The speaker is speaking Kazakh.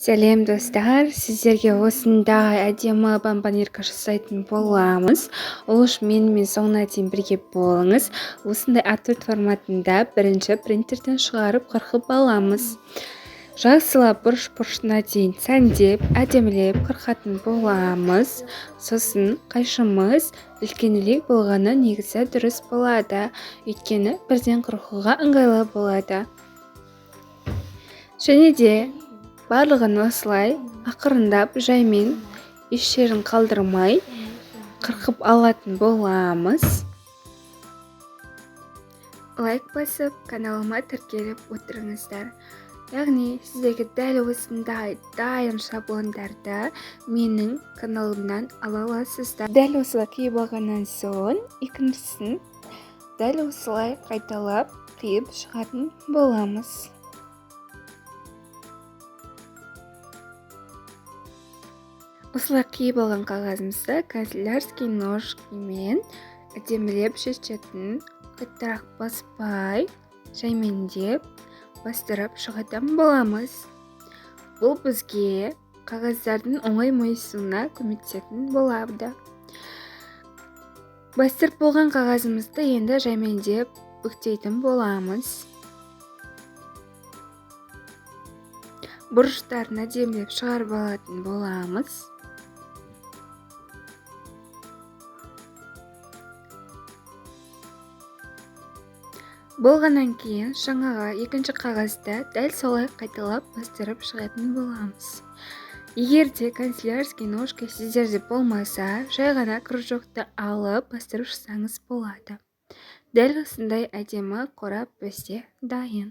Сәлем достар, сіздерге осындай әдемі бомбонерка жасайтын боламыз. Ол үшін менімен соңына дейін бірге болыңыз. Осындай А4 форматында бірінші принтерден шығарып қырқып аламыз. Жақсылап бұрыш-бұрышына дейін сәндеп, әдемілеп қырқатын боламыз. Сосын қайшымыз үлкенірек болғаны негізі дұрыс болады. Өйткені бірден қырқуға ыңғайлы болады. Және де барлығын осылай ақырындап жаймен еш жерін қалдырмай қырқып алатын боламыз. Лайк басып, каналыма тіркеліп отырыңыздар. Яғни сіздерге дәл осындай дайын шаблондарды менің каналымнан ала аласыздар. Дәл осылай қиып алғаннан соң екіншісін дәл осылай қайталап қиып шығатын боламыз. Осылай қиып алған қағазымызды канцелярский ножкамен әдемілеп шешетін, қаттырақ баспай, жаймендеп бастырып шығатын боламыз. Бұл бізге қағаздардың оңай майысуына көмектесетін болады. Бастырып болған қағазымызды енді жаймендеп бүктейтін боламыз. Бұрыштарын әдемілеп шығарып алатын боламыз. Болғаннан кейін жаңаға екінші қағазды дәл солай қайталап бастырып шығатын боламыз. Егер де канцелярский ножка сіздерде болмаса, жай ғана кружокты алып бастырып шықсаңыз болады. Дәл осындай әдемі қорап бізде дайын.